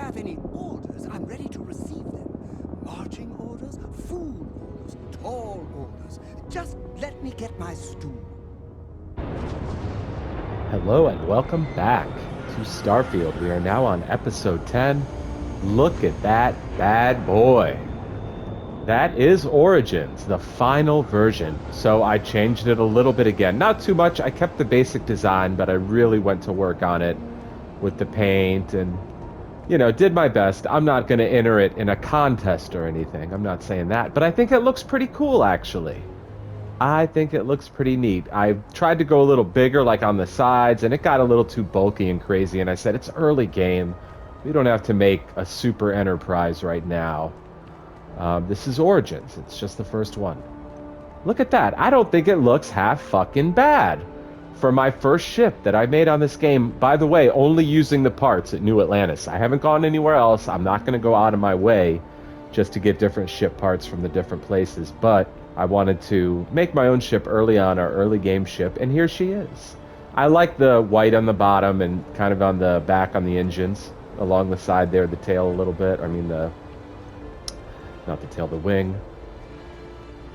have any orders, I'm ready to receive them. Marching orders, food orders, tall orders. Just let me get my stool. Hello and welcome back to Starfield. We are now on episode 10. Look at that bad boy. That is Origins, the final version. So I changed it a little bit again. Not too much. I kept the basic design, but I really went to work on it with the paint and, did my best. I'm not going to enter it in a contest or anything. I'm not saying that. But I think it looks pretty cool, actually. I think it looks pretty neat. I tried to go a little bigger, like on the sides, and it got a little too bulky and crazy. And I said, it's early game. We don't have to make a super enterprise right now. This is Origins. It's just the first one. Look at that. I don't think it looks half fucking bad for my first ship that I made on this game. By the way, only using the parts at New Atlantis. I haven't gone anywhere else. I'm not going to go out of my way just to get different ship parts from the different places. But I wanted to make my own ship early on, our early game ship, and here she is. I like the white on the bottom and kind of on the back on the engines, along the side there, the tail a little bit. I mean, not the tail, the wing.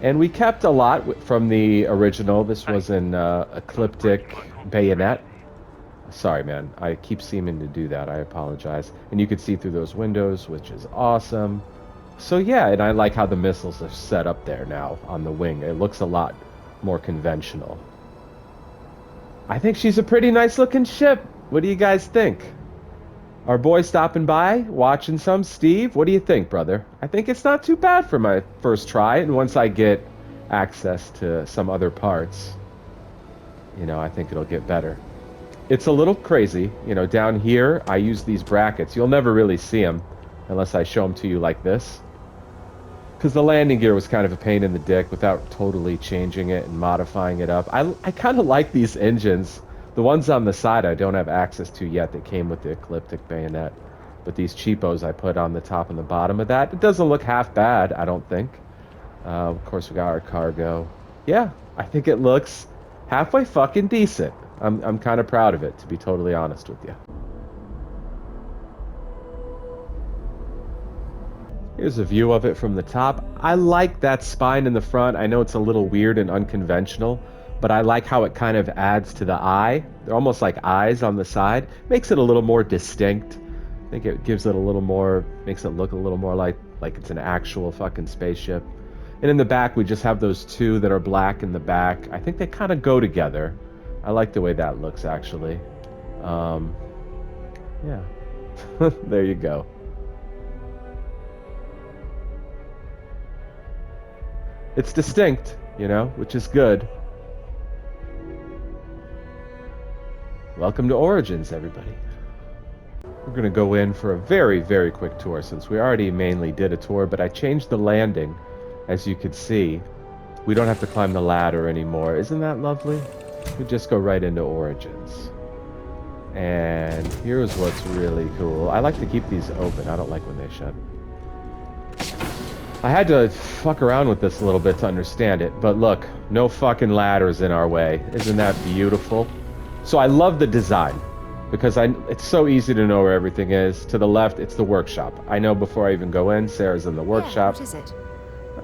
And we kept a lot from the original. This was an ecliptic bayonet. Sorry, man. I keep seeming to do that. I apologize. And you can see through those windows, which is awesome. So yeah, and I like how the missiles are set up there now on the wing. It looks a lot more conventional. I think she's a pretty nice looking ship. What do you guys think? Our boy stopping by, watching some. Steve, what do you think, brother? I think it's not too bad for my first try, and once I get access to some other parts, I think it'll get better. It's a little crazy. Down here, I use these brackets. You'll never really see them unless I show them to you like this, because the landing gear was kind of a pain in the dick without totally changing it and modifying it up. I kind of like these engines. The ones on the side I don't have access to yet that came with the ecliptic bayonet. But these cheapos I put on the top and the bottom of that, it doesn't look half bad, I don't think. Of course, we got our cargo. Yeah, I think it looks halfway fucking decent. I'm kind of proud of it, to be totally honest with you. Here's a view of it from the top. I like that spine in the front. I know it's a little weird and unconventional, but I like how it kind of adds to the eye. They're almost like eyes on the side. Makes it a little more distinct. I think it gives it a little more, makes it look a little more like it's an actual fucking spaceship. And in the back, we just have those two that are black in the back. I think they kind of go together. I like the way that looks, actually. Yeah. There you go. It's distinct, which is good. Welcome to Origins, everybody. We're going to go in for a very, very quick tour since we already mainly did a tour, but I changed the landing, as you can see. We don't have to climb the ladder anymore. Isn't that lovely? We just go right into Origins. And here's what's really cool. I like to keep these open. I don't like when they shut. I had to fuck around with this a little bit to understand it, but look, no fucking ladders in our way. Isn't that beautiful? So I love the design, because it's so easy to know where everything is. To the left, it's the workshop. I know before I even go in, Sarah's in the workshop. What is it?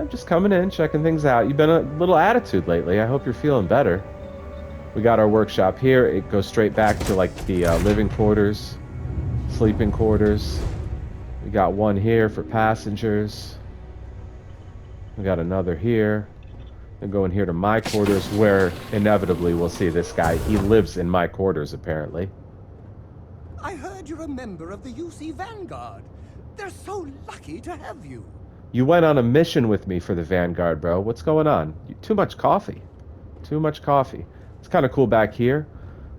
I'm just coming in, checking things out. You've been a little attitude lately. I hope you're feeling better. We got our workshop here. It goes straight back to like the living quarters, sleeping quarters. We got one here for passengers. We got another here. And going here to my quarters, where inevitably we'll see this guy. He lives in my quarters, apparently. I heard you're a member of the UC Vanguard. They're so lucky to have you. You went on a mission with me for the Vanguard, bro. What's going on? Too much coffee. Too much coffee. It's kind of cool back here.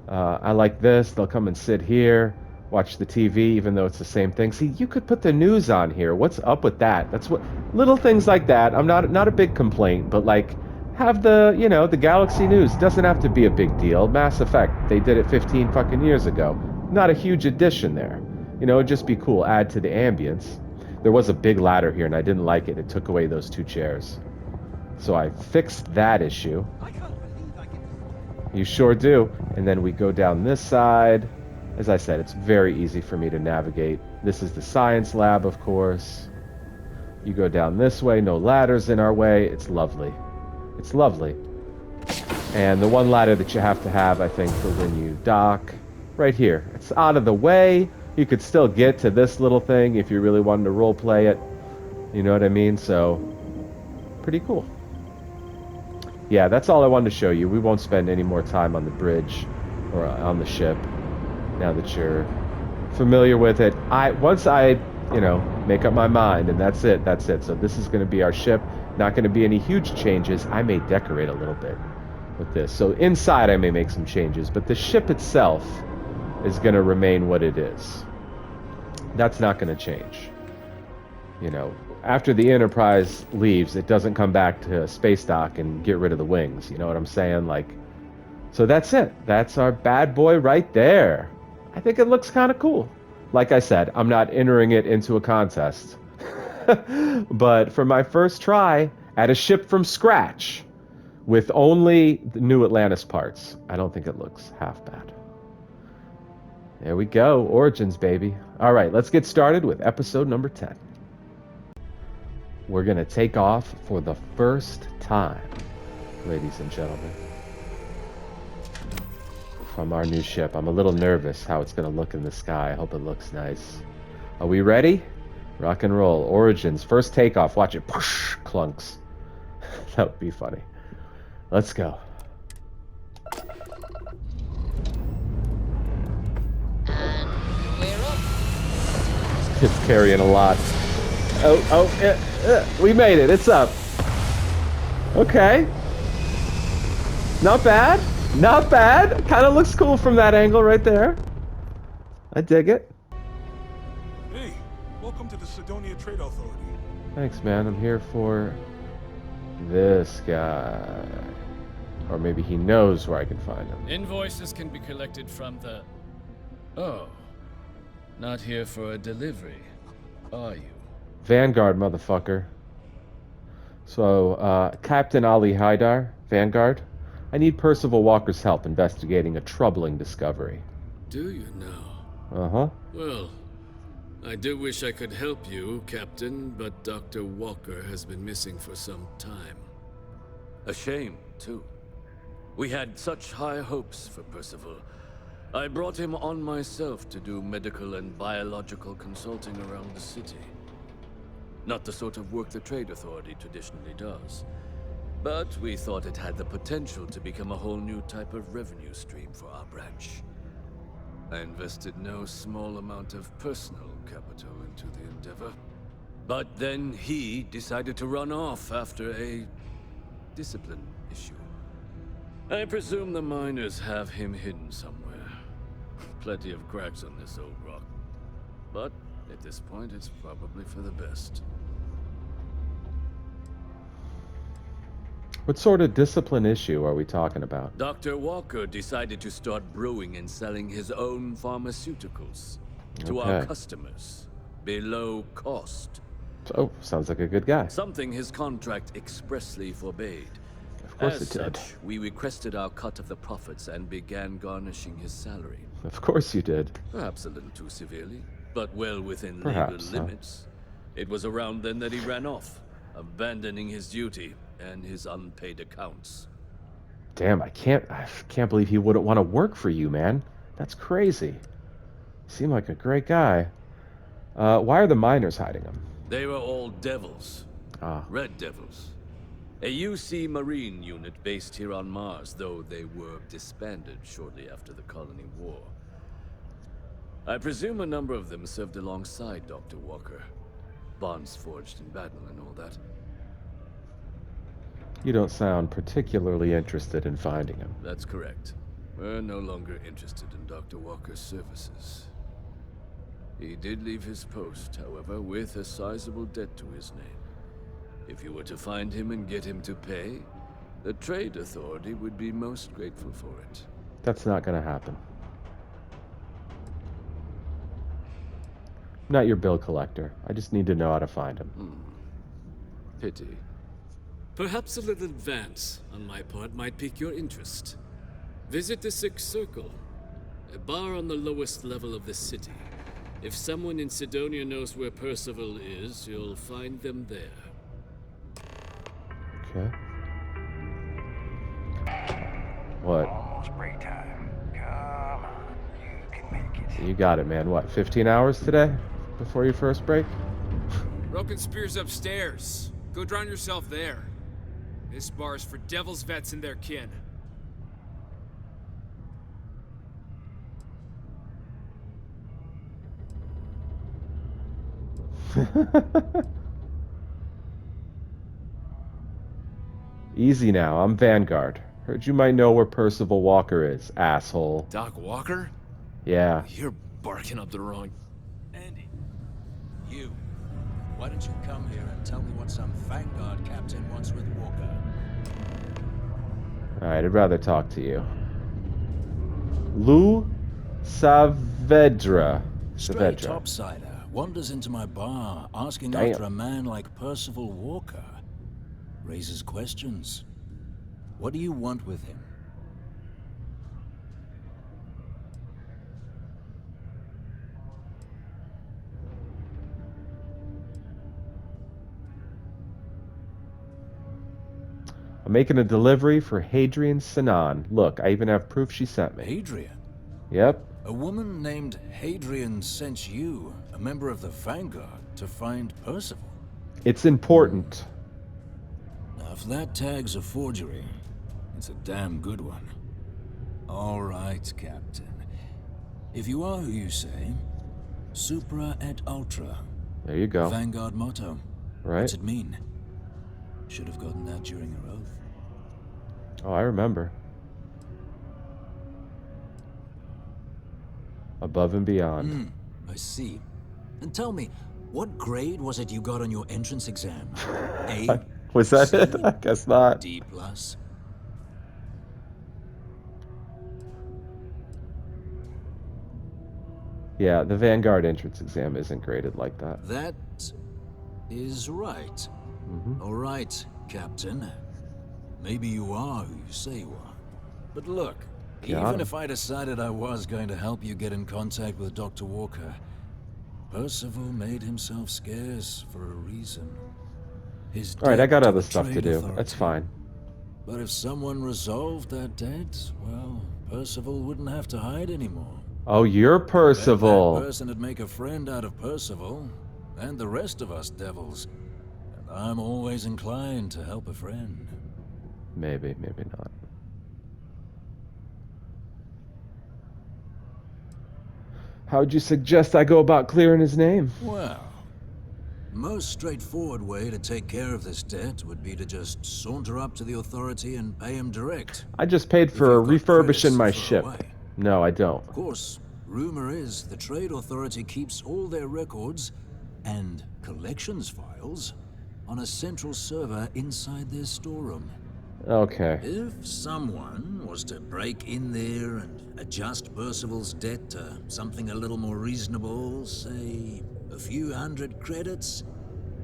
I like this. They'll come and sit here, watch the TV, even though it's the same thing. See, you could put the news on here. What's up with that? That's what... Little things like that. I'm not a big complaint, but like... Have the, the Galaxy News. Doesn't have to be a big deal. Mass Effect, they did it 15 fucking years ago. Not a huge addition there. It'd just be cool. Add to the ambience. There was a big ladder here, and I didn't like it. It took away those two chairs. So I fixed that issue. I can't believe I can... You sure do. And then we go down this side. As I said, it's very easy for me to navigate. This is the science lab, of course. You go down this way, no ladders in our way. It's lovely. It's lovely. And the one ladder that you have to have, I think, for when you dock, right here. It's out of the way. You could still get to this little thing if you really wanted to role play it. You know what I mean? So, pretty cool. Yeah, that's all I wanted to show you. We won't spend any more time on the bridge or on the ship now that you're familiar with it. Once I make up my mind, and that's it. So this is going to be our ship. Not going to be any huge changes. I may decorate a little bit with this. So inside I may make some changes, but the ship itself is going to remain what it is. That's not going to change. After the Enterprise leaves, it doesn't come back to space dock and get rid of the wings. You know what I'm saying? So that's it. That's our bad boy right there. I think it looks kind of cool. Like I said, I'm not entering it into a contest. But for my first try at a ship from scratch with only the new Atlantis parts, I don't think it looks half bad. There we go. Origins, baby. All right, let's get started with episode number 10. We're going to take off for the first time, ladies and gentlemen, from our new ship. I'm a little nervous how it's going to look in the sky. I hope it looks nice. Are we ready? Rock and roll. Origins. First takeoff. Watch it. Push, clunks. That would be funny. Let's go. And we're up. It's carrying a lot. We made it. It's up. Okay. Not bad. Not bad. Kind of looks cool from that angle right there. I dig it. Hey, welcome to the Sidonia Trade Authority. Thanks, man. I'm here for this guy. Or maybe he knows where I can find him. Invoices can be collected from the... Oh. Not here for a delivery, are you? Vanguard, motherfucker. So, Captain Ali Haidar, Vanguard. I need Percival Walker's help investigating a troubling discovery. Do you know? Uh-huh. Well, I do wish I could help you, Captain, but Dr. Walker has been missing for some time. A shame, too. We had such high hopes for Percival. I brought him on myself to do medical and biological consulting around the city. Not the sort of work the Trade Authority traditionally does. But we thought it had the potential to become a whole new type of revenue stream for our branch. I invested no small amount of personal capital into the endeavor. But then he decided to run off after a discipline issue. I presume the miners have him hidden somewhere. Plenty of cracks on this old rock. But at this point, it's probably for the best. What sort of discipline issue are we talking about? Dr. Walker decided to start brewing and selling his own pharmaceuticals to our customers below cost. Oh, sounds like a good guy. Something his contract expressly forbade. Of course As it did. such, we requested our cut of the profits and began garnishing his salary. Of course you did. Perhaps a little too severely, but well within Perhaps, legal limits. It was around then that he ran off, abandoning his duty and his unpaid accounts. Damn, I can't believe he wouldn't want to work for you, man. That's crazy. Seemed like a great guy. Why are the miners hiding him? They were all devils. Ah. Red Devils. A UC Marine unit based here on Mars, though they were disbanded shortly after the colony war. I presume a number of them served alongside Dr. Walker. Bonds forged in battle and all that. You don't sound particularly interested in finding him. That's correct. We're no longer interested in Dr. Walker's services. He did leave his post, however, with a sizable debt to his name. If you were to find him and get him to pay, the Trade Authority would be most grateful for it. That's not gonna happen. I'm not your bill collector. I just need to know how to find him. Pity. Perhaps a little advance on my part might pique your interest. Visit the Sixth Circle. A bar on the lowest level of the city. If someone in Sidonia knows where Percival is, you'll find them there. Okay. What? Almost break time. Come on, you can make it. You got it, man. What, 15 hours today? Before your first break? Broken Spear's upstairs. Go drown yourself there. This bar's for devil's vets and their kin. Easy now, I'm Vanguard. Heard you might know where Percival Walker is, asshole. Doc Walker? Yeah. You're barking up the wrong... Andy, you. Why don't you come here and tell me what some Vanguard captain wants with Walker? Alright, I'd rather talk to you. Lou Saavedra. Stray topsider wanders into my bar asking Damn. after a man like Percival Walker. Raises questions. What do you want with him? I'm making a delivery for Hadrian Sinan. Look, I even have proof she sent me. Hadrian? Yep. A woman named Hadrian sent you, a member of the Vanguard, to find Percival. It's important. Now, if that tag's a forgery, it's a damn good one. All right, Captain. If you are who you say, Supra et Ultra. There you go. Vanguard motto. Right. What's it mean? Should have gotten that during your oath. Oh, I remember. Above and beyond. I see. And tell me, what grade was it you got on your entrance exam? A? Was that C, it? I guess not. D plus? Yeah, the Vanguard entrance exam isn't graded like that. That is right. All right, Captain. Maybe you are who you say you are. But look, Got even him. if I decided I was going to help you get in contact with Dr. Walker, Percival made himself scarce for a reason. His Alright, I debt got to other the stuff to trade do. authority. That's fine. But if someone resolved that debt, well, Percival wouldn't have to hide anymore. Oh, you're That Percival. person would make a friend out of Percival, and the rest of us devils. And I'm always inclined to help a friend. Maybe, maybe not. How would you suggest I go about clearing his name? Well, most straightforward way to take care of this debt would be to just saunter up to the authority and pay him direct. I just paid If for you've got refurbishing credits my to throw ship. away. No, I don't. Of course, rumor is the trade authority keeps all their records and collections files on a central server inside their storeroom. Okay. If someone was to break in there and adjust Percival's debt to something a little more reasonable, say a few hundred credits,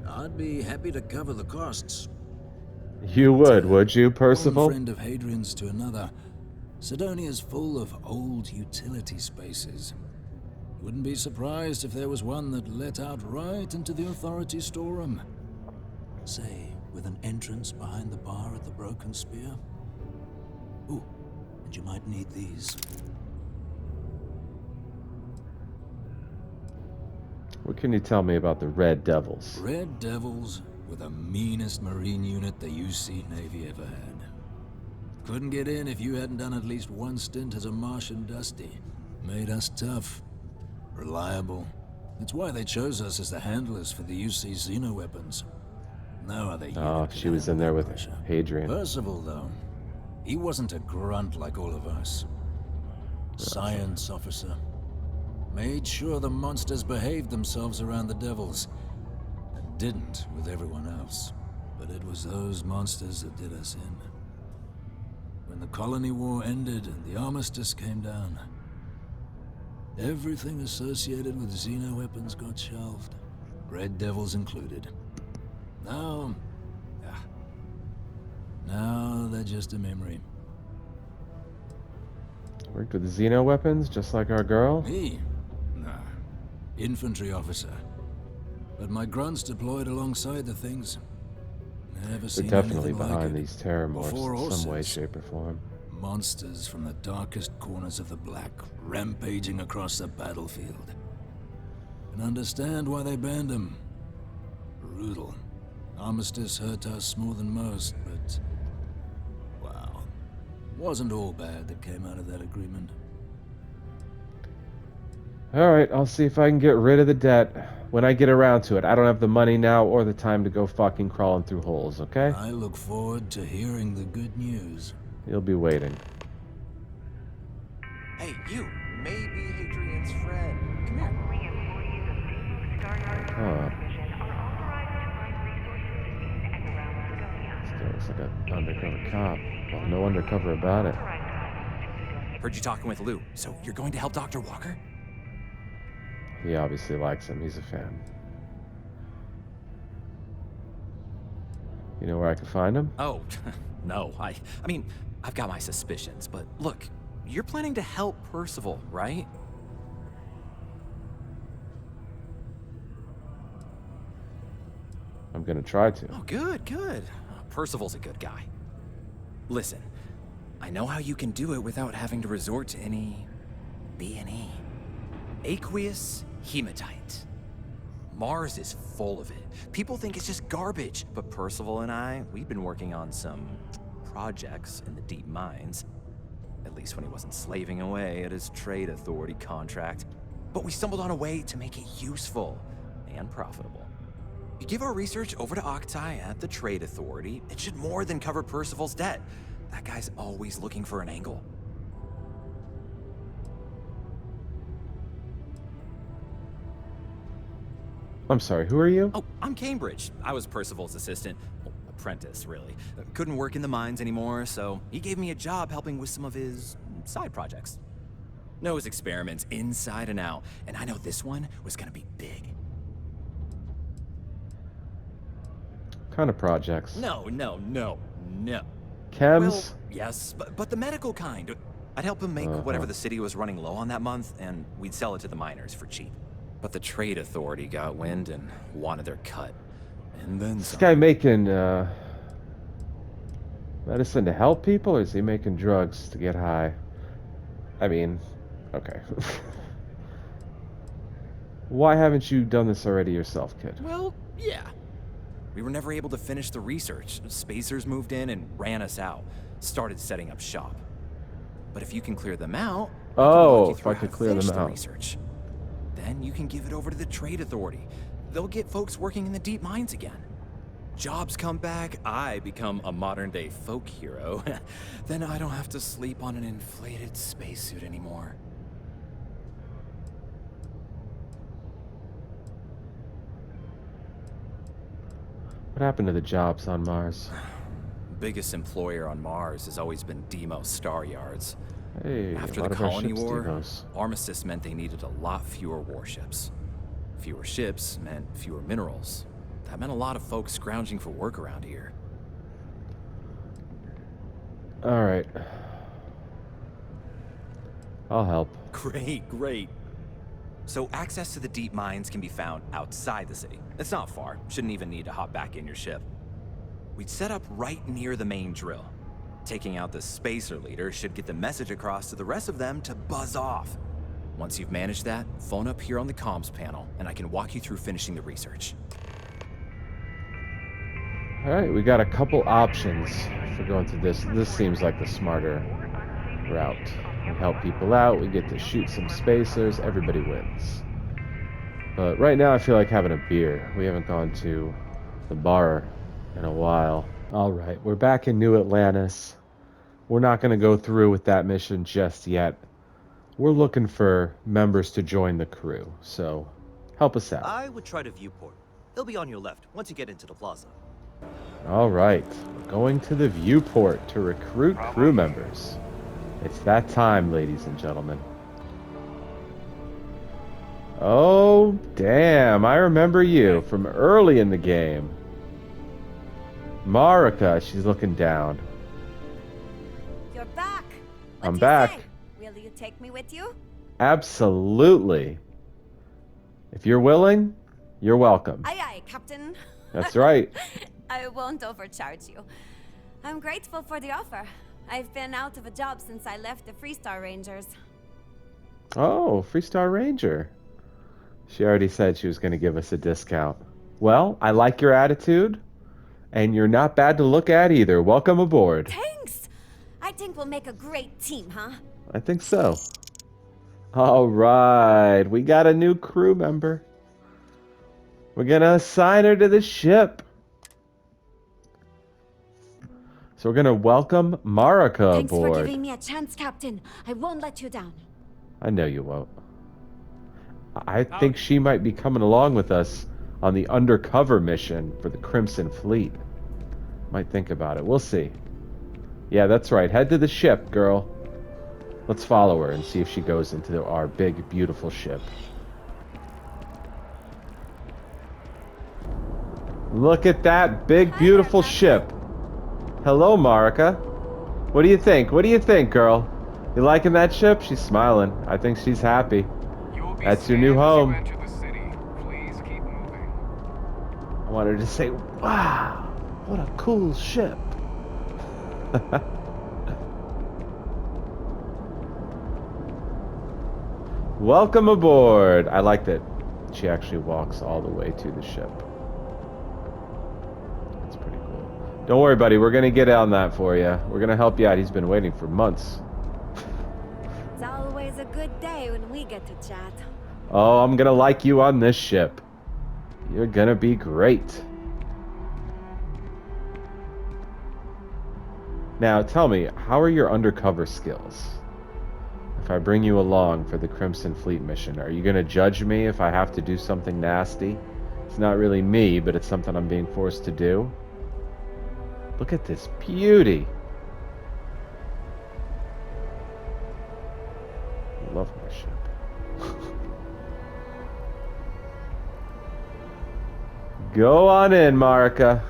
I'd be happy to cover the costs. You would you, Percival? One friend of Hadrian's to another, Sidonia's full of old utility spaces. Wouldn't be surprised if there was one that let out right into the authority storeroom. Say, with an entrance behind the bar at the Broken Spear. Ooh, and you might need these. What can you tell me about the Red Devils? Red Devils were the meanest marine unit the UC Navy ever had. Couldn't get in if you hadn't done at least one stint as a Martian Dusty. Made us tough, reliable. That's why they chose us as the handlers for the UC Xeno weapons. No other unit Oh, could she was handle in there that with pressure. Hadrian. Percival, though, he wasn't a grunt like all of us. Science officer. Made sure the monsters behaved themselves around the devils, and didn't with everyone else. But it was those monsters that did us in. When the colony war ended and the armistice came down, everything associated with Xeno weapons got shelved, Red Devils included. Now they're just a memory. Worked with Xeno weapons, just like our girl. Me? Nah. Infantry officer. But my grunts deployed alongside the things. Never They're seen definitely anything behind like it. these terror morphs Before in some way, horses. shape, or form. Monsters from the darkest corners of the Black, rampaging across the battlefield. Can understand why they banned them. Brutal. Armistice hurt us more than most, but... wow. Wasn't all bad that came out of that agreement. Alright, I'll see if I can get rid of the debt when I get around to it. I don't have the money now or the time to go fucking crawling through holes, okay? I look forward to hearing the good news. You'll be waiting. Hey, you! Maybe Hadrian's friend. Come here. Huh. Still looks like an undercover cop. Well, no undercover about it. Heard you talking with Lou. So you're going to help Dr. Walker? He obviously likes him. He's a fan. You know where I can find him? Oh, no. I mean, I've got my suspicions, but look, you're planning to help Percival, right? I'm gonna try to. Oh, good, good. Percival's a good guy. Listen, I know how you can do it without having to resort to any B&E. Aqueous hematite. Mars is full of it. People think it's just garbage, but Percival and I, we've been working on some projects in the deep mines. At least when he wasn't slaving away at his trade authority contract. But we stumbled on a way to make it useful and profitable. You give our research over to Octai at the trade authority, it should more than cover Percival's debt. That guy's always looking for an angle. I'm sorry, who are you? Oh, I'm Cambridge. I was Percival's assistant. Well, apprentice, really. Couldn't work in the mines anymore, so he gave me a job helping with some of his side projects. Knows experiments inside and out, and I know this one was gonna be big. Kind of projects. No. Chems? Well, yes, but the medical kind. I'd help him make whatever the city was running low on that month, and we'd sell it to the miners for cheap. But the trade authority got wind and wanted their cut. And then This some. guy making medicine to help people, or is he making drugs to get high? I mean, okay. Why haven't you done this already yourself, kid? Well, yeah. We were never able to finish the research. Spacers moved in and ran us out. Started setting up shop. But if you can clear them out, Oh, if through I how could to clear them finish the out. research. Then you can give it over to the trade authority. They'll get folks working in the deep mines again. Jobs come back, I become a modern-day folk hero. Then I don't have to sleep on an inflated spacesuit anymore. What happened to the jobs on Mars? Biggest employer on Mars has always been Demo Star Yards. Hey, After a lot the of our colony ships war, Devos. armistice meant they needed a lot fewer warships. Fewer ships meant fewer minerals. That meant a lot of folks scrounging for work around here. Alright. I'll help. Great. So access to the deep mines can be found outside the city. It's not far. Shouldn't even need to hop back in your ship. We'd set up right near the main drill. Taking out the spacer leader should get the message across to the rest of them to buzz off. Once you've managed that, phone up here on the comms panel, and I can walk you through finishing the research. Alright, we got a couple options for going through this. This seems like the smarter route. We help people out, we get to shoot some spacers, everybody wins. But right now I feel like having a beer. We haven't gone to the bar in a while. Alright, we're back in New Atlantis. We're not going to go through with that mission just yet. We're looking for members to join the crew, so help us out. I would try to viewport. They'll be on your left once you get into the plaza. Alright, we're going to the viewport to recruit crew members. It's that time, ladies and gentlemen. Oh, damn, I remember you from early in the game. Marika, she's looking down. You're back. I'm back. Will you take me with you? Absolutely. If you're willing, you're welcome. Aye, aye, Captain. That's right. I won't overcharge you. I'm grateful for the offer. I've been out of a job since I left the Freestar Rangers. Oh, Freestar Ranger. She already said she was going to give us a discount. Well, I like your attitude, and you're not bad to look at either. Welcome aboard. Thanks! I think we'll make a great team, huh? I think so. All right, we got a new crew member. We're going to assign her to the ship. So we're going to welcome Marika Thanks aboard. for giving me a chance, Captain. I won't let you down. I know you won't. I think she might be coming along with us on the undercover mission for the Crimson Fleet. Might think about it. We'll see. Yeah, that's right. Head to the ship, girl. Let's follow her and see if she goes into our big, beautiful ship. Look at that big, beautiful ship. Hello, Marika. What do you think? What do you think, girl? You liking that ship? She's smiling. I think she's happy. That's your new home. I want her to say, wow, what a cool ship. Welcome aboard. I like that she actually walks all the way to the ship. That's pretty cool. Don't worry, buddy. We're going to get on that for you. We're going to help you out. He's been waiting for months. It's always a good day when we get to chat. Oh, I'm going to like you on this ship. You're going to be great. Now, tell me, how are your undercover skills? If I bring you along for the Crimson Fleet mission, are you going to judge me if I have to do something nasty? It's not really me, but it's something I'm being forced to do. Look at this beauty. I love my ship. Go on in, Marika.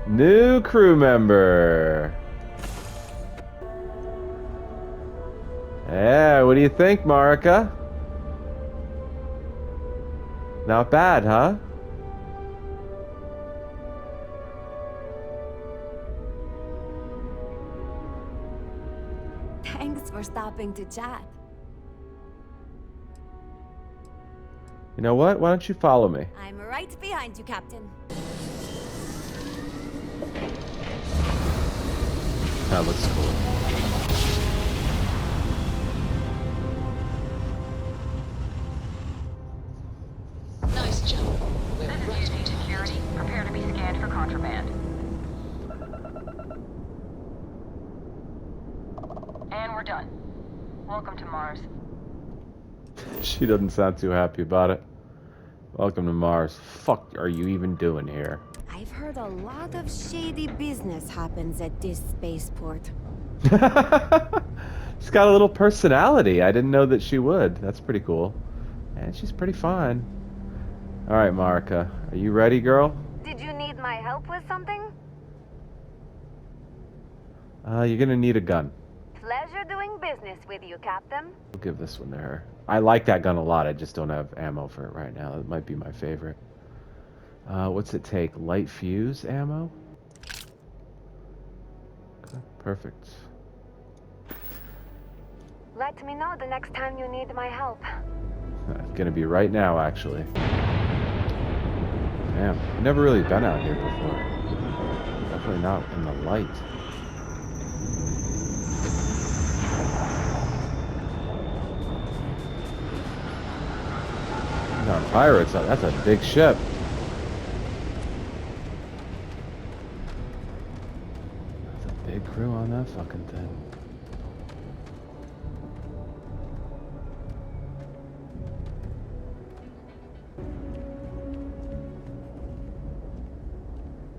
New crew member. Yeah, what do you think, Marika? Not bad, huh? Thanks for stopping to chat. You know what? Why don't you follow me? I'm right behind you, Captain. That looks cool. Nice job. We're right on Security, prepare to be scanned for contraband. And we're done. Welcome to Mars. She doesn't sound too happy about it. Welcome to Mars. Fuck are you even doing here? I've heard a lot of shady business happens at this spaceport. She's got a little personality. I didn't know that she would. That's pretty cool. And she's pretty fine. Alright, Marika. Are you ready, girl? Did you need my help with something? You're gonna need a gun. Pleasure doing business with you, Captain. We'll give this one to her. I like that gun a lot. I just don't have ammo for it right now. That might be my favorite. What's it take? Light fuse ammo? Okay, perfect. Let me know the next time you need my help. Gonna be right now, actually. Damn, I've never really been out here before. Definitely not in the light. These aren't pirates. That's a big ship. That's a big crew on that fucking thing.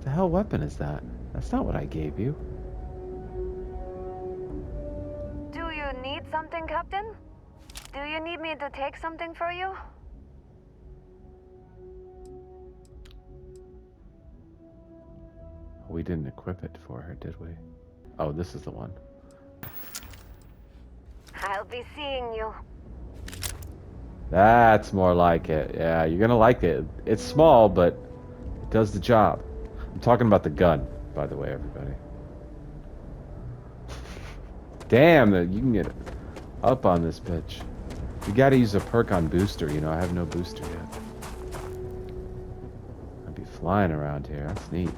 The hell weapon is that? That's not what I gave you. Do you need something, Captain? Do you need me to take something for you? We didn't equip it for her, did we? Oh, this is the one. I'll be seeing you. That's more like it. Yeah, you're gonna like it. It's small, but it does the job. I'm talking about the gun, by the way, everybody. Damn, you can get up on this bitch. You gotta use a perk on booster, you know, I have no booster yet. I'd be flying around here, that's neat.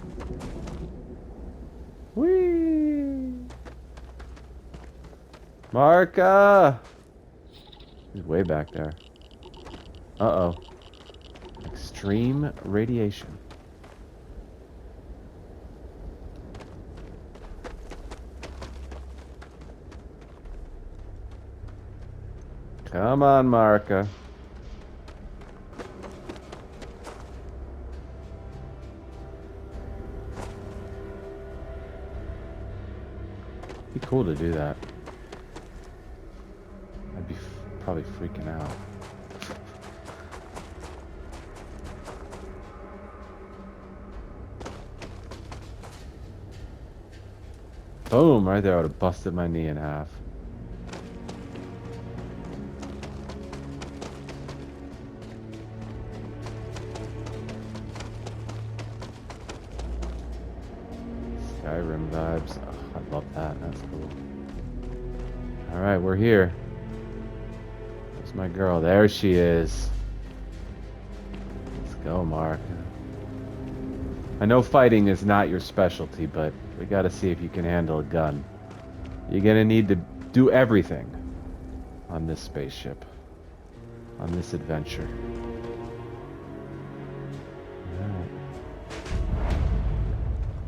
Whee! Marika! He's way back there. Uh-oh. Extreme radiation. Come on, Marika. Be cool to do that. I'd be probably freaking out. Boom! Right there, I would have busted my knee in half. Skyrim vibes. Oh, I love that. That's cool. Alright, we're here. There's my girl. There she is. Let's go, Mark. I know fighting is not your specialty, but we gotta see if you can handle a gun. You're gonna need to do everything on this spaceship. On this adventure. Alright.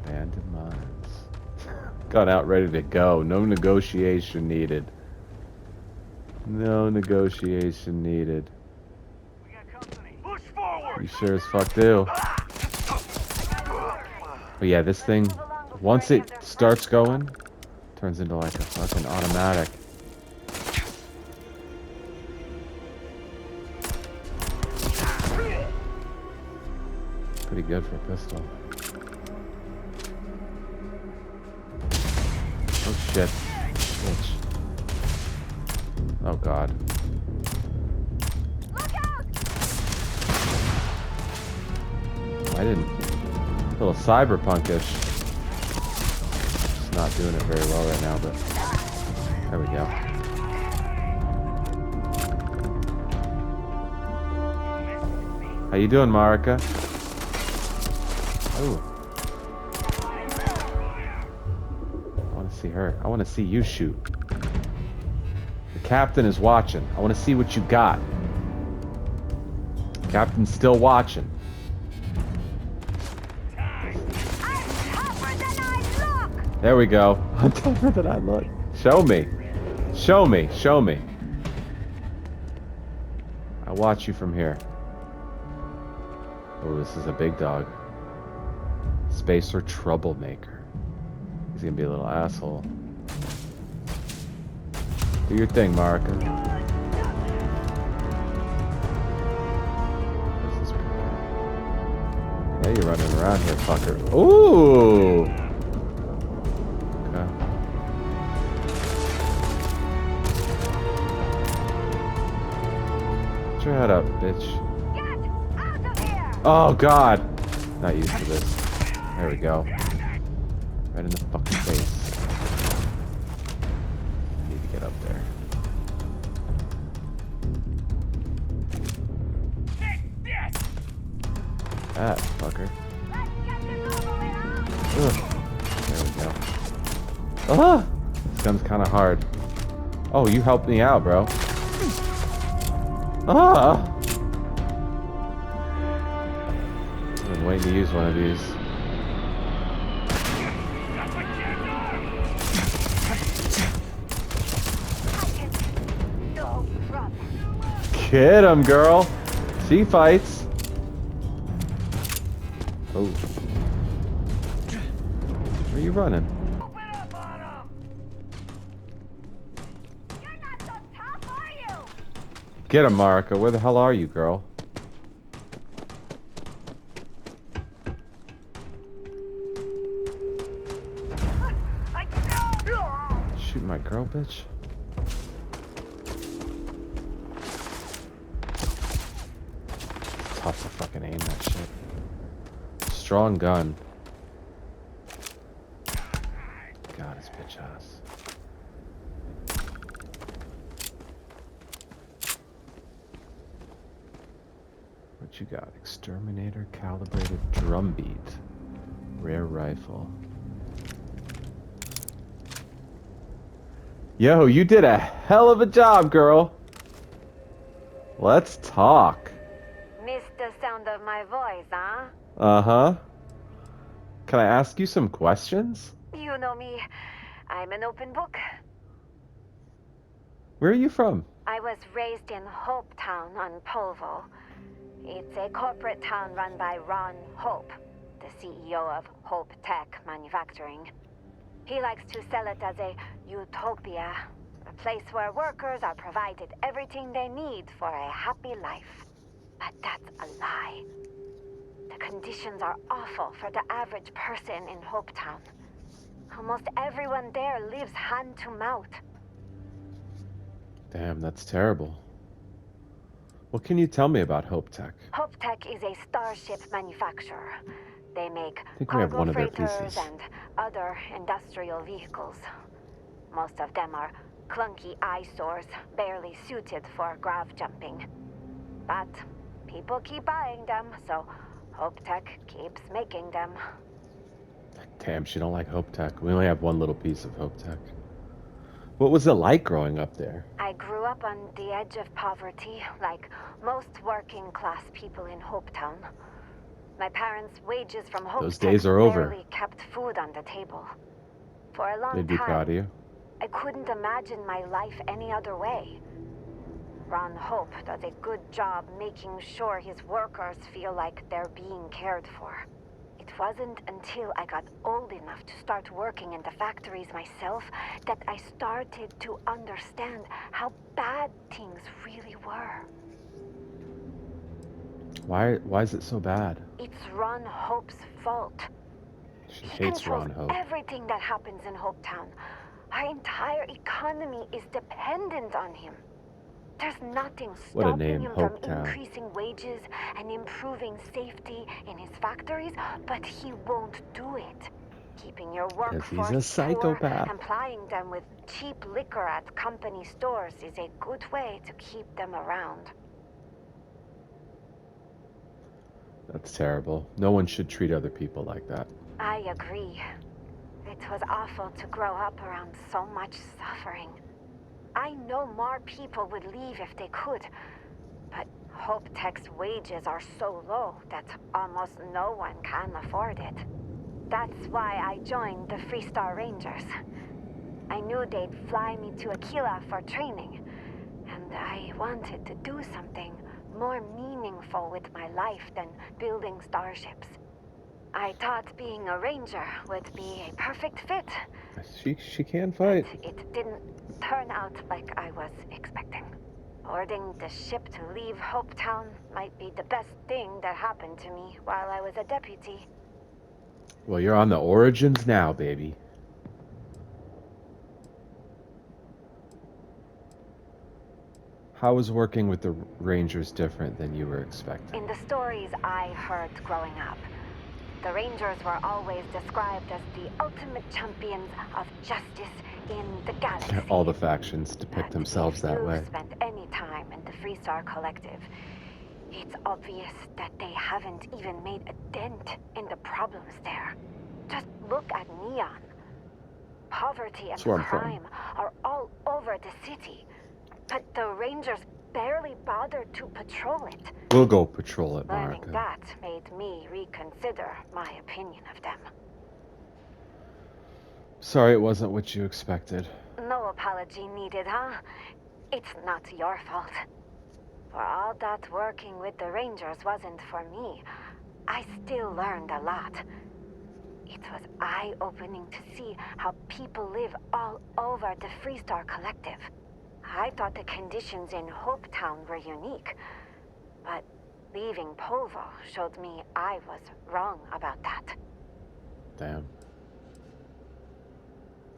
Abandoned mines. Got out ready to go. No negotiation needed. No negotiation needed. You sure as fuck do. But yeah, this thing, once it starts going, turns into like a fucking automatic. Pretty good for a pistol. Oh shit. Bitch. Oh god. I didn't. A little cyberpunkish. Just not doing it very well right now, but there we go. How you doing, Marika? Oh. I want to see her. I want to see you shoot. The captain is watching. I want to see what you got. The captain's still watching. There we go. I'm tougher than I look. Show me. Show me. Show me. I watch you from here. Oh, this is a big dog. Spacer troublemaker. He's gonna be a little asshole. Do your thing, Marika. Yeah, you're running around here, fucker. Ooh! Get your head up, bitch. Oh god! Not used to this. There we go. Right in the fucking face. I need to get up there. That fucker. Ugh. There we go. Ah! This gun's kinda hard. Oh, you helped me out, bro. Ah! I've been waiting to use one of these. Get him, girl! She fights. Oh. Where are you running? Get him, Marika. Where the hell are you, girl? shooting my girl, bitch? It's tough to fucking aim that shit. Strong gun. God, his bitch ass. What you got? Exterminator, calibrated drumbeat. Rare rifle. Yo, you did a hell of a job, girl. Let's talk. Missed the sound of my voice, huh? Uh-huh. Can I ask you some questions? You know me. I'm an open book. Where are you from? I was raised in Hope Town on Polvo. It's a corporate town run by Ron Hope, the CEO of Hope Tech Manufacturing. He likes to sell it as a utopia, a place where workers are provided everything they need for a happy life. But that's a lie. The conditions are awful for the average person in Hope Town. Almost everyone there lives hand to mouth. Damn, that's terrible. What can you tell me about Hope Tech? Hope Tech is a starship manufacturer. They make I think we have cargo one of their freighters pieces. and other industrial vehicles. Most of them are clunky eyesores, barely suited for grav jumping. But people keep buying them, so Hope Tech keeps making them. Damn, she don't like Hope Tech. We only have one little piece of Hope Tech. What was it like growing up there? I grew up on the edge of poverty, like most working class people in Hope Town. My parents' wages from Hope Those Tech days are over. barely kept food on the table. For a long They'd be proud of time, you. I couldn't imagine my life any other way. Ron Hope does a good job making sure his workers feel like they're being cared for. It wasn't until I got old enough to start working in the factories myself that I started to understand how bad things really were. Why is it so bad? It's Ron Hope's fault. She He hates controls Ron Hope. everything that happens in Hope Town. Our entire economy is dependent on him. There's nothing What a stopping name, him Hope from Town. increasing wages and improving safety in his factories, but he won't do it. Keeping your Because he's workforce a poor psychopath. and plying them with cheap liquor at company stores is a good way to keep them around. That's terrible. No one should treat other people like that. I agree. It was awful to grow up around so much suffering. I know more people would leave if they could, but Hope Tech's wages are so low that almost no one can afford it. That's why I joined the Freestar Rangers. I knew they'd fly me to Aquila for training, and I wanted to do something more meaningful with my life than building starships. I thought being a ranger would be a perfect fit. She can fight. It didn't turn out like I was expecting. Boarding the ship to leave Hope Town might be the best thing that happened to me while I was a deputy. Well, you're on the Origins now, baby. How was working with the Rangers different than you were expecting? In the stories I heard growing up, the Rangers were always described as the ultimate champions of justice in the galaxy. All the factions depict themselves that way. If you've spent any time in the Freestar Collective, it's obvious that they haven't even made a dent in the problems there. Just look at Neon. Poverty and That's where I'm from. crime are all over the city, but the Rangers barely bothered to patrol it. We'll go patrol it, Learning Marika. that made me reconsider my opinion of them. Sorry it wasn't what you expected. No apology needed, huh? It's not your fault. For all that working with the Rangers wasn't for me, I still learned a lot. It was eye-opening to see how people live all over the Freestar Collective. I thought the conditions in Hope Town were unique, but leaving Polvo showed me I was wrong about that. Damn.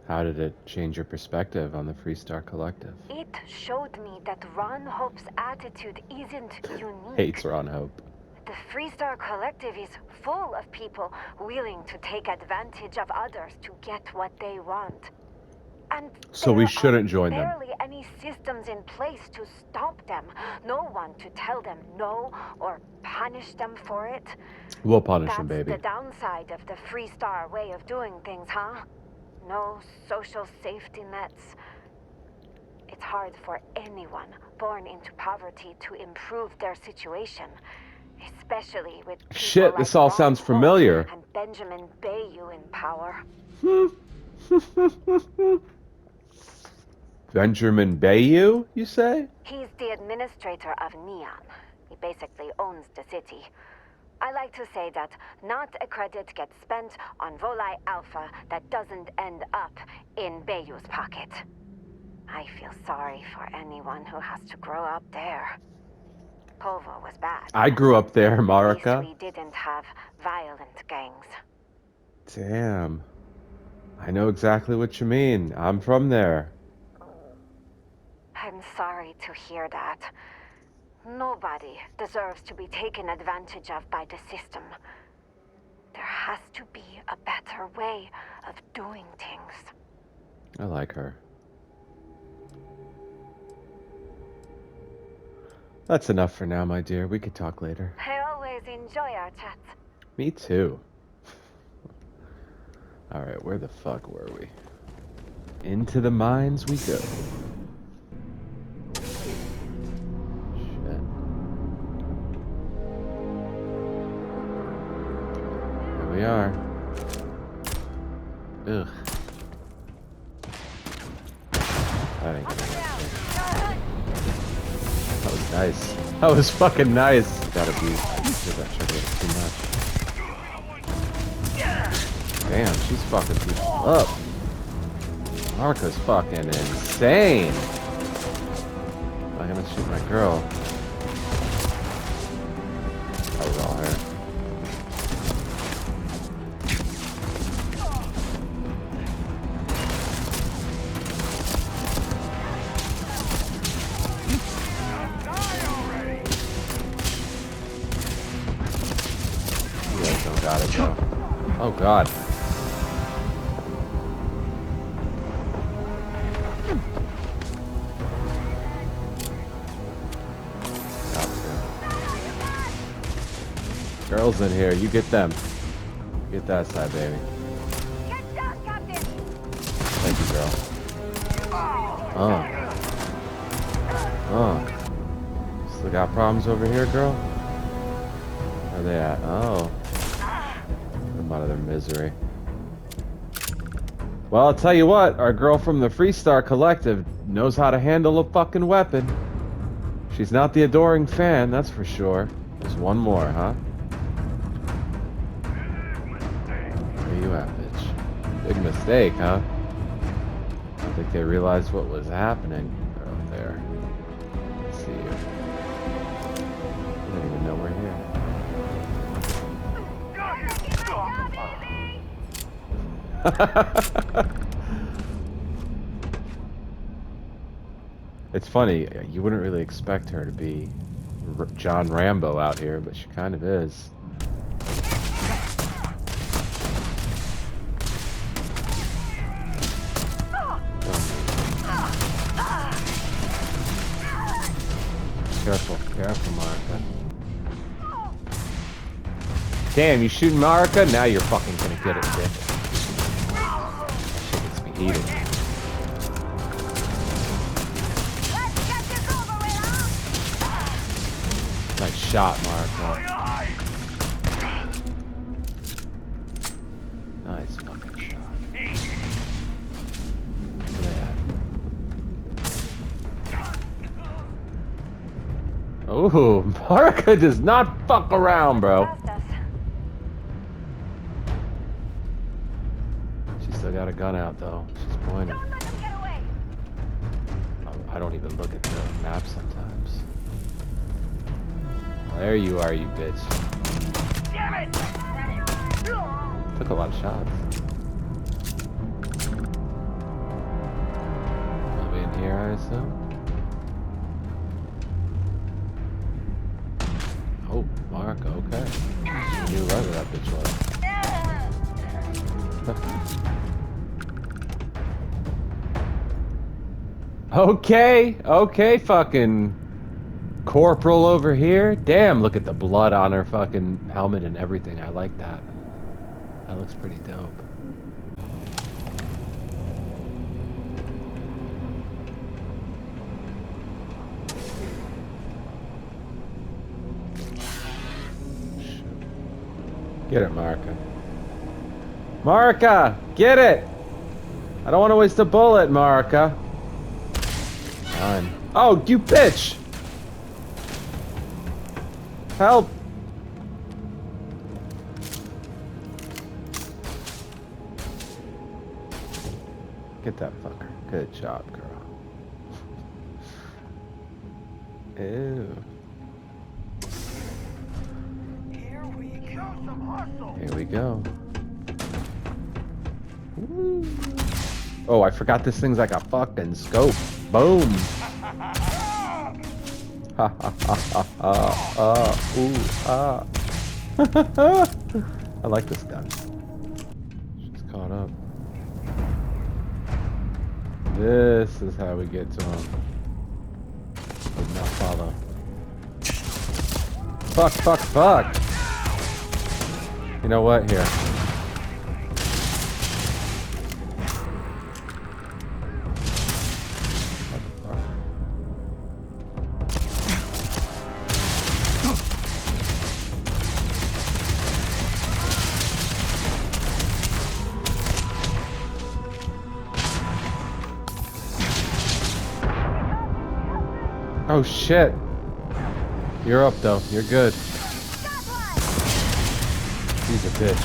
How did it change your perspective on the Freestar Collective? It showed me that Ron Hope's attitude isn't unique. Hates Ron Hope. The Freestar Collective is full of people willing to take advantage of others to get what they want. And so we shouldn't join them. Barely any systems in place to stop them. No one to tell them no or punish them for it. We'll punish them, baby. That's the downside of the Freestar way of doing things, huh? No social safety nets. It's hard for anyone born into poverty to improve their situation, especially with Shit, like this all Ron sounds Hope familiar. and Benjamin Bayou in power. Benjamin Bayou, you say? He's the administrator of Neon. He basically owns the city. I like to say that not a credit gets spent on Volai Alpha that doesn't end up in Bayou's pocket. I feel sorry for anyone who has to grow up there. Polvo was bad. I grew up there, Marika. At least we didn't have violent gangs. Damn. I know exactly what you mean. I'm from there. I'm sorry to hear that. Nobody deserves to be taken advantage of by the system. There has to be a better way of doing things. I like her. That's enough for now, my dear. We could talk later. I always enjoy our chats. Me too. Alright, where the fuck were we? Into the mines we go. Shit. Here we are. Ugh. That ain't gonna work. That was nice. That was fucking nice. Gotta be. That should have too much. Damn, she's fucking people up. Marika's fucking insane. I'm gonna shoot my girl. That was all her. You guys don't got it though. Oh god. Girls in here, you get them. Get that side, baby. Thank you, girl. Still got problems over here, girl? Where are they at? Oh. I'm out of their misery. Well, I'll tell you what, our girl from the Freestar Collective knows how to handle a fucking weapon. She's not the adoring fan, that's for sure. There's one more, huh? Where you at, bitch? Big mistake, huh? I don't think they realized what was happening. They're up there. Let's see you. I don't even know we're here. It's funny, you wouldn't really expect her to be John Rambo out here, but she kind of is. Careful, careful, Marika. Damn, you shooting Marika? Now you're fucking gonna get it, bitch. That shit gets me heated. Nice shot, Marika. Nice fucking shot. Where they at? Oh, Marika does not fuck around, bro. She's still got a gun out, though. She's pointing. I don't even look at the map sometimes. There you are, you bitch. Damn it! Took a lot of shots. so. Oh, Mark, okay. You love that bitch was. Okay, fucking corporal over here. Damn, look at the blood on her fucking helmet and everything. I like that. That looks pretty dope. Get it, Marika. Marika, get it! I don't want to waste a bullet, Marika. Fine. Oh, you bitch! Help! Get that fucker. Good job, girl. Ew. Here we go. Woo. Oh, I forgot this thing's like a fucking scope. Boom. Ha ha ha ha ha. Ooh ah. I like this gun. She's caught up. This is how we get to him. Did not follow. Fuck. You know what? Here. Oh shit. You're up though. You're good. He's a bitch.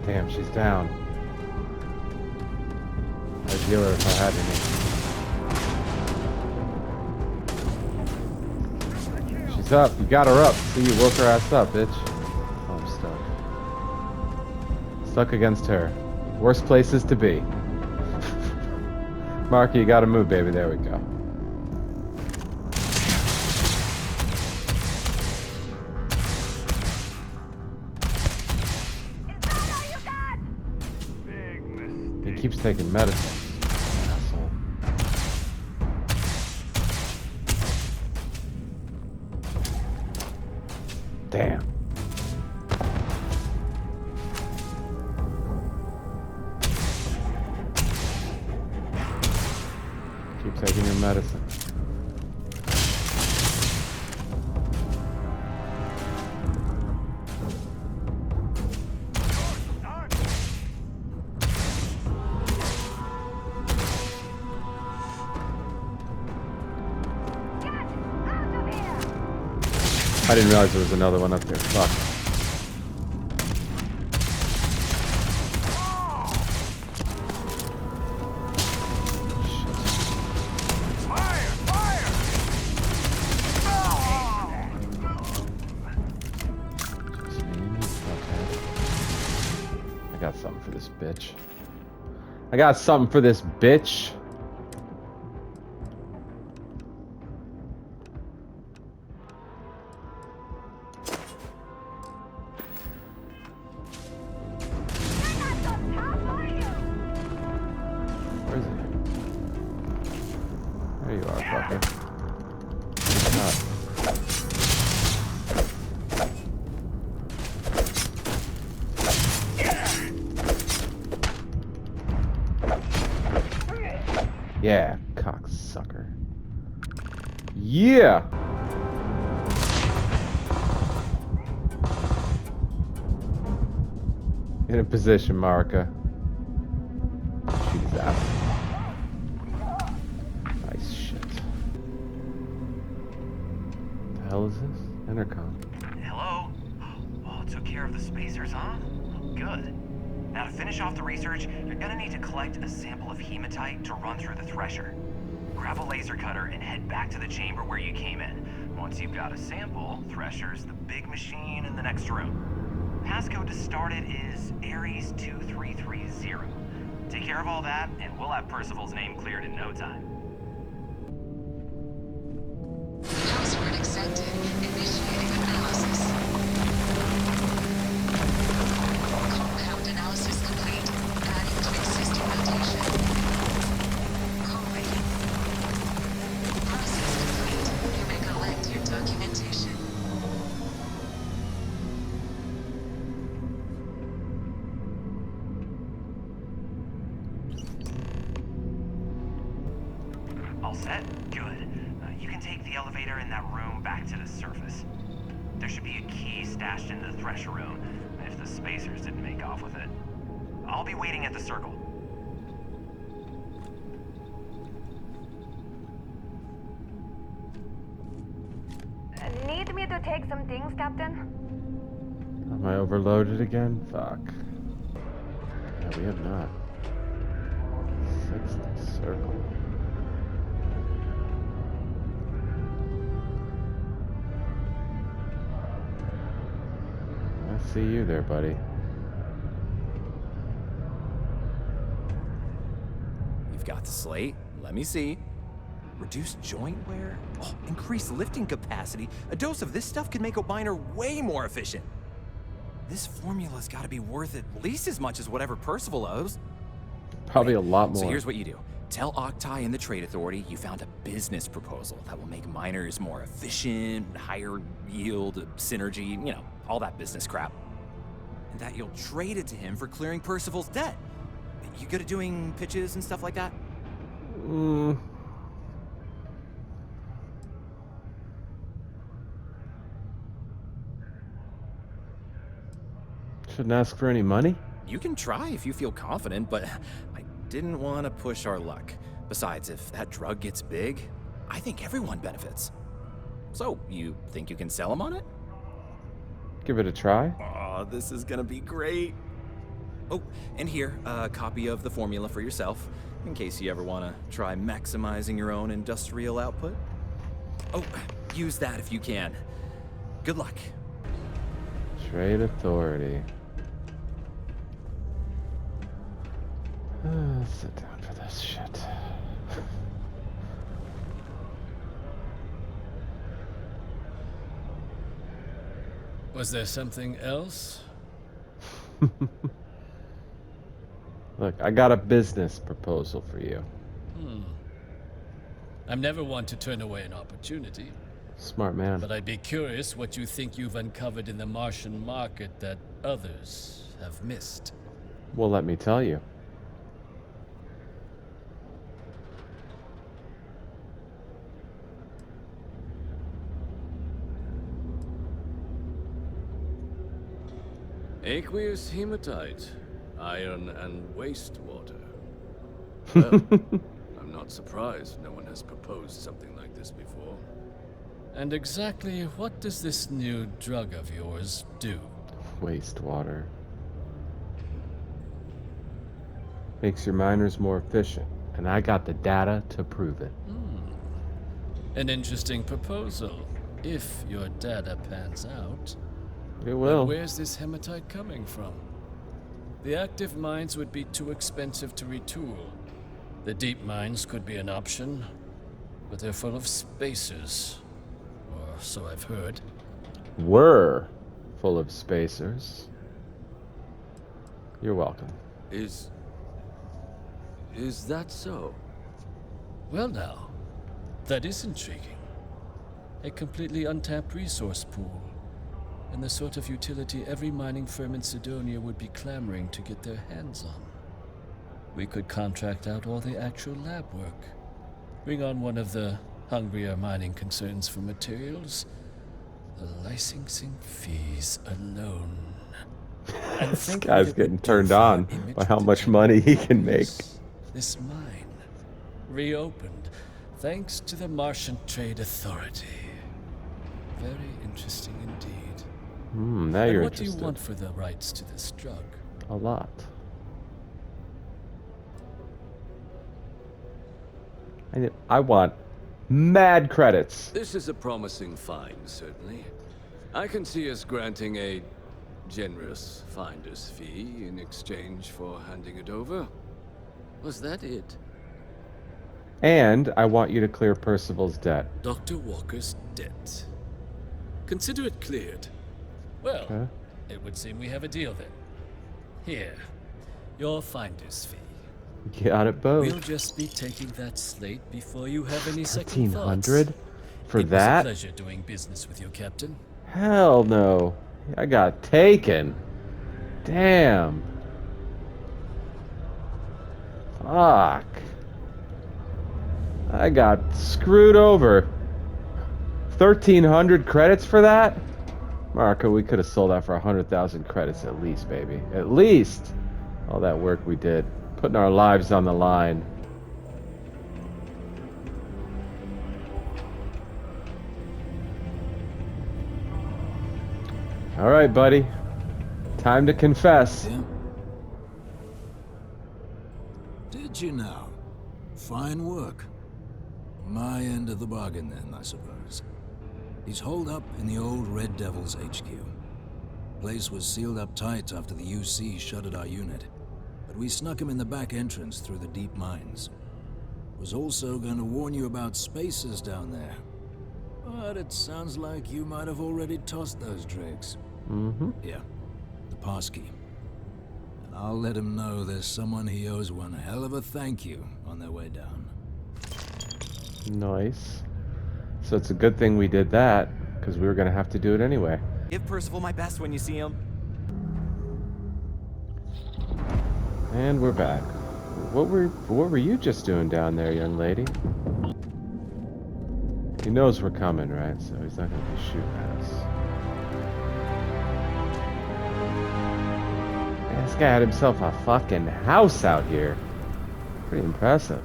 Damn, she's down. I'd heal her if I had any. She's up. You got her up. See, you woke her ass up, bitch. Oh, I'm stuck. Stuck against her. Worst places to be. Marika, you gotta move, baby. There we go. He keeps taking medicine. Asshole. Damn. Keep taking your medicine. I didn't realize there was another one up there. Fuck. I got something for this bitch. I got something for this bitch. Where is it? There you are, fucker. Yeah, cocksucker. Yeah! In a position, Marika. Shoot his ass. Nice shit. What the hell is this? Intercom. Hello? Oh, took care of the spacers, huh? Good. Now to finish off the research, you're gonna need to collect a sample of hematite to run through the thresher. grab a laser cutter and head back to the chamber where you came in. Once you've got a sample, Thresher's the big machine in the next room. Passcode to start it is Ares 2330. Take care of all that, and we'll have Percival's name cleared in no time. Password accepted. Initiating analysis. Compound analysis complete. Adding to existing notation. Copy. Process complete. You may collect your documentation. All set? Good. You can take the elevator in that room back to the surface. There should be a key stashed in the Thresher room, if the spacers didn't make off with it. I'll be waiting at the circle. Need me to take some things, Captain? Am I overloaded again? Fuck. Yeah, we have not. Sixth circle. I see you there, buddy. You've got the slate. Let me see. Reduce joint wear? Oh, increase lifting capacity. A dose of this stuff can make a miner way more efficient. This formula's got to be worth at least as much as whatever Percival owes. Probably a lot more. So here's what you do. Tell Octai and the Trade Authority you found a business proposal that will make miners more efficient, higher yield, synergy, you know, all that business crap. And that you'll trade it to him for clearing Percival's debt. You good at doing pitches and stuff like that? Shouldn't ask for any money? You can try if you feel confident, but I didn't want to push our luck. Besides, if that drug gets big, I think everyone benefits. So, you think you can sell him on it? Give it a try. Oh, this is gonna be great. Oh, and here, a copy of the formula for yourself, in case you ever want to try maximizing your own industrial output. Oh, use that if you can. Good luck. Trade Authority. Sit down for this shit. Was there something else? Look, I got a business proposal for you. I'm never one to turn away an opportunity. Smart man. But I'd be curious what you think you've uncovered in the Martian market that others have missed. Well, let me tell you. Aqueous hematite, iron and wastewater. Well, I'm not surprised no one has proposed something like this before. And exactly what does this new drug of yours do? Wastewater. Makes your miners more efficient, and I got the data to prove it. An interesting proposal, if your data pans out. It will. But where's this hematite coming from? The active mines would be too expensive to retool. The deep mines could be an option, but they're full of spacers. Or so I've heard. Were full of spacers. You're welcome. Is that so? Well now, that is intriguing. A completely untapped resource pool. And the sort of utility every mining firm in Sidonia would be clamoring to get their hands on. We could contract out all the actual lab work. Bring on one of the hungrier mining concerns for materials. The licensing fees alone. And This guy's getting turned on by how much money he can make. This mine, reopened thanks to the Martian Trade Authority. Very interesting indeed. Now And you're what interested. do you want for the rights to this drug? A lot. I want mad credits. This is a promising find, certainly. I can see us granting a generous finder's fee in exchange for handing it over. Was that it? And I want you to clear Percival's debt. Dr. Walker's debt. Consider it cleared. Well, Okay. it would seem we have a deal then. Here, your finder's fee. Got it both. We'll just be taking that slate before you have any second thoughts. 1,500 for It that? was a pleasure doing business with you, Captain. Hell no. I got taken. Damn. Fuck. I got screwed over. 1,300 credits for that? Marika, we could have sold that for 100,000 credits at least, baby. At least. All that work we did. Putting our lives on the line. All right, buddy. Time to confess. Yeah. Did you now? Fine work. My end of the bargain then, I suppose. He's holed up in the old Red Devil's HQ. Place was sealed up tight after the UC shuttered our unit, but we snuck him in the back entrance through the deep mines. Was also going to warn you about spacers down there. But it sounds like you might have already tossed those dregs. Mm-hmm. Yeah, the passkey. And I'll let him know there's someone he owes one hell of a thank you on their way down. Nice. So it's a good thing we did that, because we were going to have to do it anyway. Give Percival my best when you see him. And we're back. What were you just doing down there, young lady? He knows we're coming, right? So he's not going to be shooting at us. Man, this guy had himself a fucking house out here. Pretty impressive.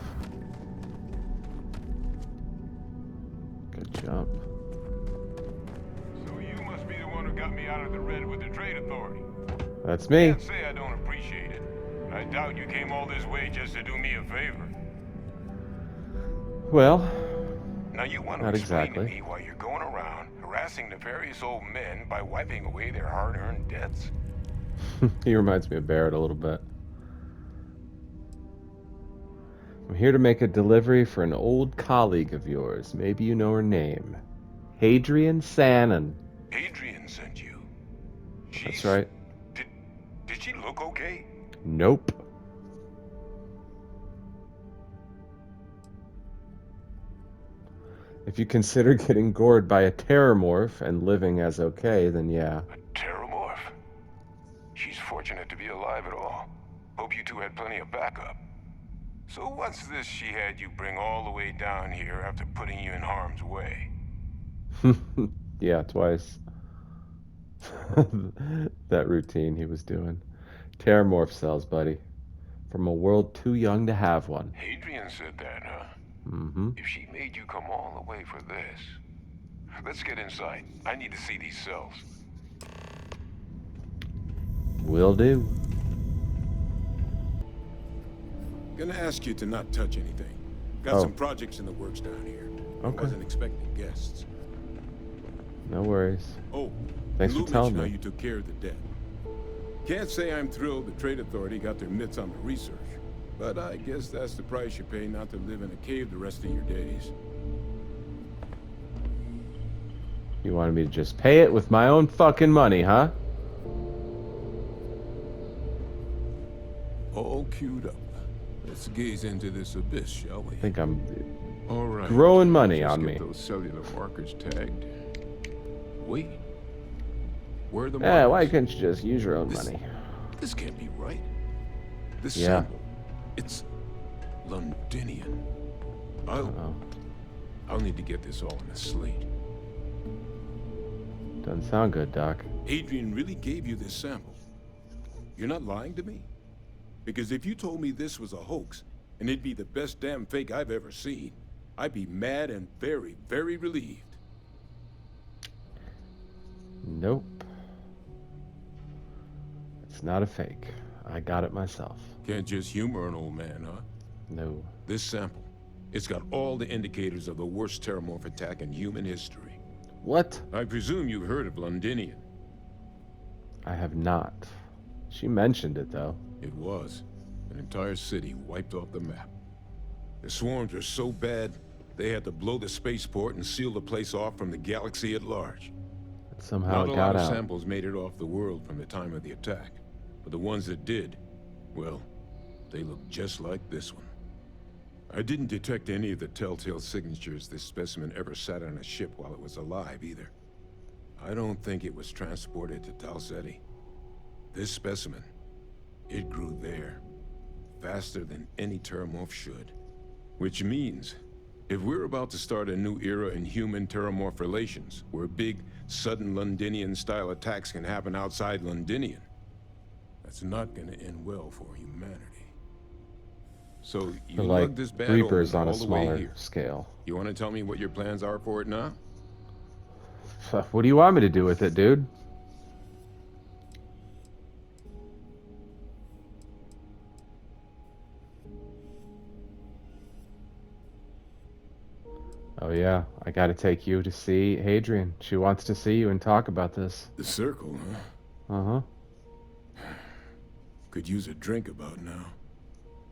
Good jump. So you must be the one who got me out of the red with the trade authority. That's me. Can't say I don't appreciate it. I doubt you came all this way just to do me a favor. Well, Now you want to not explain exactly. to me why you're going around harassing nefarious old men by wiping away their hard-earned debts? He reminds me of Barrett a little bit. I'm here to make a delivery for an old colleague of yours. Maybe you know her name. Hadrian Sannon. Adrian sent you. That's right. Did she look okay? Nope. If you consider getting gored by a terramorph and living as okay, then yeah. Terramorph? She's fortunate to be alive at all. Hope you two had plenty of backup. So what's this she had you bring all the way down here after putting you in harm's way? Yeah, twice. That routine he was doing. Terramorph cells, buddy. From a world too young to have one. Adrian said that, huh? Mm-hmm. If she made you come all the way for this... Let's get inside. I need to see these cells. Will do. Gonna ask you to not touch anything. Got some projects in the works down here. Okay. Wasn't expecting guests. No worries. Oh, Thanks for Lou telling mentioned how me. you took care of the debt. Can't say I'm thrilled the Trade Authority got their mitts on the research, but I guess that's the price you pay not to live in a cave the rest of your days. You wanted me to just pay it with my own fucking money, huh? All queued up. Let's gaze into this abyss, shall we? I think I'm All right. growing money Just on get me. those cellular markers tagged. Wait. Where are the Yeah, why markers? couldn't you just use your own This- money? This can't be right. This Yeah. sample, it's Londinian. Uh-oh. I'll need to get this all in a slate. Doesn't sound good, Doc. Adrian really gave you this sample. You're not lying to me? Because if you told me this was a hoax, and it'd be the best damn fake I've ever seen, I'd be mad and very, very relieved. Nope. It's not a fake. I got it myself. Can't just humor an old man, huh? No. This sample, It's got all the indicators of the worst terramorph attack in human history. What? I presume you've heard of Londinian. I have not. She mentioned it, though. It was. An entire city wiped off the map. The swarms were so bad, they had to blow the spaceport and seal the place off from the galaxy at large. But somehow Not it a got lot of out. samples made it off the world from the time of the attack. But the ones that did, well, they look just like this one. I didn't detect any of the telltale signatures this specimen ever sat on a ship while it was alive, either. I don't think it was transported to Tal Ceti. This specimen, it grew there, faster than any terramorph should. Which means, if we're about to start a new era in human-terramorph relations, where big, sudden Londinian-style attacks can happen outside Londinian, that's not gonna end well for humanity. So, you They're lug like this bad Reapers omen on a all the way smaller here. scale. You wanna tell me what your plans are for it now? What do you want me to do with it, dude? Oh yeah, I gotta take you to see Hadrian. She wants to see you and talk about this. The circle, huh? Uh-huh. Could use a drink about now.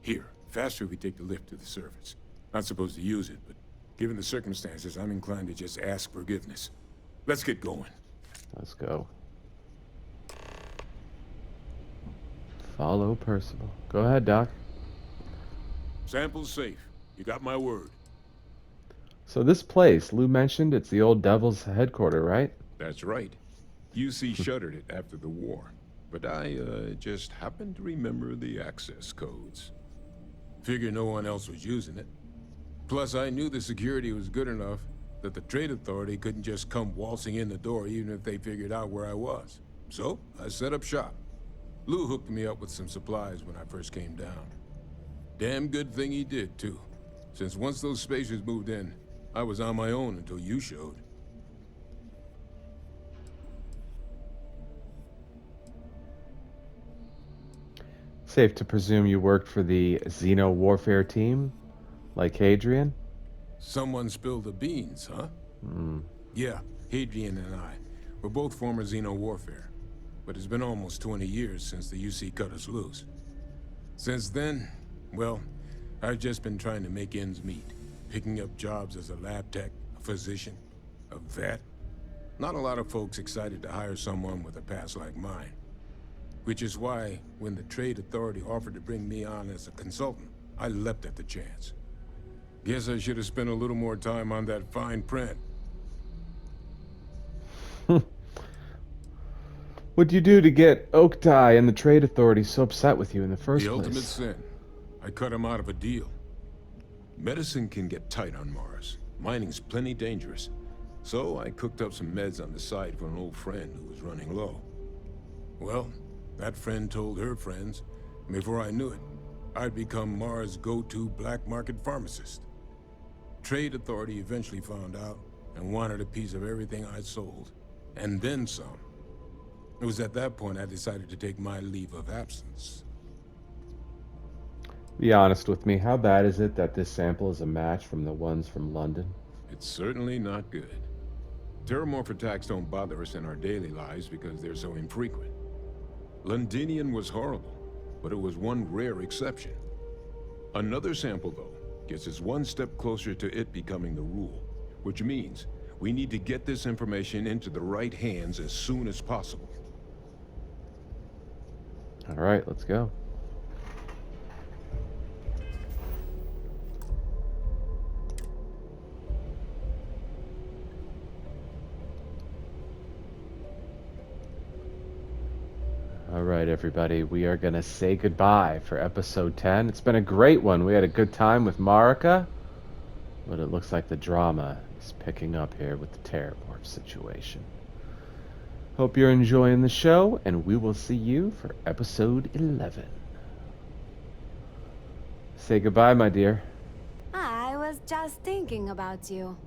Here, faster if we take the lift to the surface. Not supposed to use it, but given the circumstances, I'm inclined to just ask forgiveness. Let's get going. Let's go. Follow Percival. Go ahead, Doc. Sample's safe. You got my word. So this place, Lou mentioned, it's the old Devil's headquarters, right? That's right. UC shuttered it after the war, but I just happened to remember the access codes. Figure no one else was using it. Plus, I knew the security was good enough that the Trade Authority couldn't just come waltzing in the door even if they figured out where I was. So, I set up shop. Lou hooked me up with some supplies when I first came down. Damn good thing he did, too. Since once those spacers moved in, I was on my own until you showed. Safe to presume you worked for the Xeno warfare team, like Hadrian? Someone spilled the beans, huh? Yeah, Hadrian and I. We're both former Xeno warfare. But it's been almost 20 years since the UC cut us loose. Since then, well, I've just been trying to make ends meet. Picking up jobs as a lab tech, a physician, a vet. Not a lot of folks excited to hire someone with a past like mine. Which is why, when the Trade Authority offered to bring me on as a consultant, I leapt at the chance. Guess I should have spent a little more time on that fine print. What'd you do to get Oaktai and the Trade Authority so upset with you in the first The place? ultimate sin. I cut him out of a deal. Medicine can get tight on Mars. Mining's plenty dangerous. So I cooked up some meds on the side for an old friend who was running low. Well, that friend told her friends, and before I knew it, I'd become Mars' go-to black market pharmacist. Trade Authority eventually found out and wanted a piece of everything I'd sold, and then some. It was at that point I decided to take my leave of absence. Be honest with me, how bad is it that this sample is a match from the ones from London? It's certainly not good. Terramorph attacks don't bother us in our daily lives because they're so infrequent. Londinian was horrible, but it was one rare exception. Another sample, though, gets us one step closer to it becoming the rule, which means we need to get this information into the right hands as soon as possible. All right, let's go. All right, everybody, we are going to say goodbye for episode 10. It's been a great one. We had a good time with Marika, but it looks like the drama is picking up here with the Terramorph situation. Hope you're enjoying the show, and we will see you for episode 11. Say goodbye, my dear. I was just thinking about you.